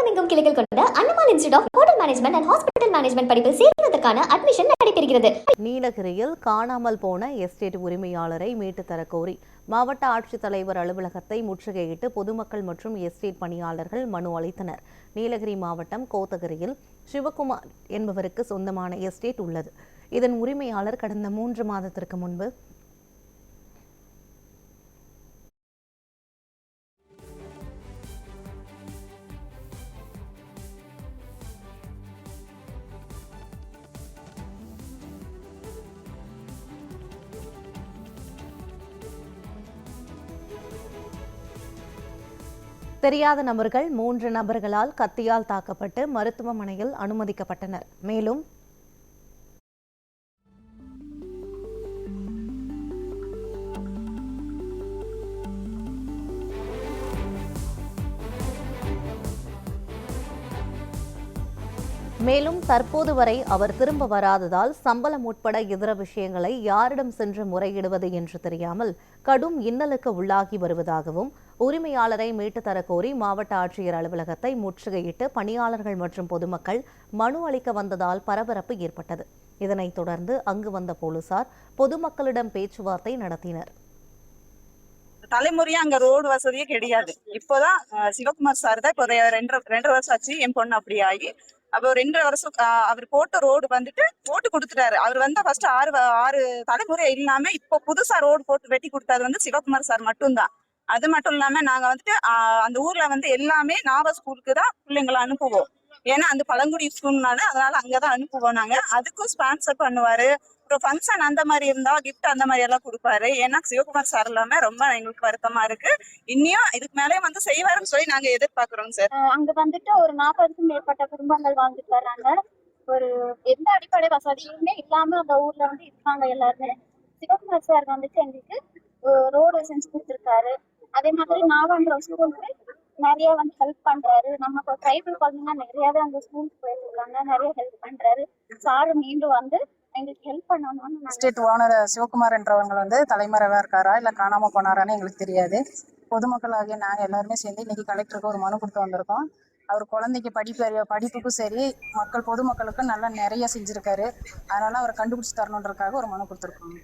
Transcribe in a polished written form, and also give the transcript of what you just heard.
தமிழகமெங்கும் கிளைகள் கொண்ட Annamal institute of hotel management and hospital management படிப்பில் சேர்வதற்கான அட்மிஷன் நடைபெறுகிறது. நீலகிரியில் காணாமல் போன எஸ்டேட் உரிமையாளரை மீட்டு தரக்கோரி மாவட்ட ஆட்சித்தலைவர் அலுவலகத்தை முற்றுகையிட்டு பொதுமக்கள் மற்றும் எஸ்டேட் பணியாளர்கள் மனு அளித்தனர். நீலகிரி மாவட்டம் கோத்தகிரியில் சிவகுமார் என்பவருக்கு சொந்தமான எஸ்டேட் உள்ளது. இதன் உரிமையாளர் கடந்த 3 மாதத்திற்கு முன்பு தெரியாத நபர்கள் 3 நபர்களால் கத்தியால் தாக்கப்பட்டு மருத்துவமனையில் அனுமதிக்கப்பட்டனர். மேலும் தற்போது வரை அவர் திரும்ப வராததால் சம்பளம் உட்பட இதர விஷயங்களை யாரிடம் சென்று முறையிடுவது என்று தெரியாமல் கடும் இன்னலுக்கு உள்ளாகி வருவதாகவும் உரிமையாளரை மீட்டு தரக்கோரி மாவட்ட ஆட்சியர் அலுவலகத்தை முற்றுகையிட்டு பணியாளர்கள் மற்றும் பொதுமக்கள் மனு அளிக்க வந்ததால் பரபரப்பு ஏற்பட்டது. இதனைத் தொடர்ந்து அங்கு வந்த போலீசார் பொதுமக்களிடம் பேச்சுவார்த்தை நடத்தினர். தலைமுறையா அங்க ரோடு வசதியே கிடையாது. இப்போதான் சிவகுமார் சார் தான் இப்போ 2 வருஷம் ஆச்சு என் பொண்ணு அப்படி ஆகி. அப்போ 2 வருஷம் அவர் போட்ட ரோடு வந்துட்டு போட்டு கொடுத்துட்டாரு. அவர் வந்து ஃபர்ஸ்ட் 6 தலைமுறை இல்லாம இப்போ புதுசா ரோடு போட்டு வெட்டி கொடுத்தாரு வந்து சிவகுமார் சார் மட்டும்தான். அது மட்டும் இல்லாம நாங்க வந்துட்டு அந்த ஊர்ல வந்து எல்லாமே நாவ ஸ்கூலுக்கு தான் பிள்ளைங்களை அனுப்புவோம். ஏன்னா அந்த பழங்குடி ஸ்கூல்னால அதனால அங்கதான் அனுப்புவோம். நாங்க அதுக்கும் ஸ்பான்சர் பண்ணுவாரு. அப்புறம் ஃபங்க்ஷன் அந்த மாதிரி இருந்தா கிஃப்ட் அந்த மாதிரி எல்லாம் கொடுப்பாரு. ஏன்னா சிவகுமார் சார் எல்லாமே ரொம்ப எங்களுக்கு வருத்தமா இருக்கு. இன்னும் இதுக்கு மேலே வந்து செய்வாருன்னு சொல்லி நாங்க எதிர்பார்க்கிறோம் சார். அங்க வந்துட்டு ஒரு 40க்கும் மேற்பட்ட குடும்பங்கள் வாழ்ந்துட்டு வர்றாங்க. ஒரு எந்த அடிப்படை வசதியுமே இல்லாம அந்த ஊர்ல வந்து இருக்காங்க எல்லாருமே. சிவகுமார் சார் வந்துட்டு எங்களுக்கு ரோடு செஞ்சு கொடுத்துருக்காரு. அதே மாதிரி நாவன்ற ஸ்கூலுக்கு நிறைய வந்து ஹெல்ப் பண்றாரு. நம்ம ட்ரைபல் குழந்தைங்க நிறையவே அந்த ஸ்கூலுக்கு போயிட்டு இருக்காங்க. நிறைய ஹெல்ப் பண்றாரு. சாரு மீண்டும் வந்து எங்களுக்கு ஹெல்ப் பண்ணணும்னு. எஸ்டேட் ஓனர் சிவகுமார் என்றவங்க வந்து தலைமறைவா இருக்காரா இல்ல காணாம போனாரான்னு எங்களுக்கு தெரியாது. பொதுமக்கள் ஆகிய நாங்க எல்லாருமே சேர்ந்து இன்னைக்கு கலெக்டருக்கு ஒரு மனு கொடுத்து வந்திருக்கோம். அவர் குழந்தைக்கு படிப்புக்கும் சரி பொதுமக்களுக்கும் நல்லா நிறைய செஞ்சிருக்காரு. அதனால அவரை கண்டுபிடிச்சு தரணுன்றதுக்காக ஒரு மனு கொடுத்துருக்கோம்.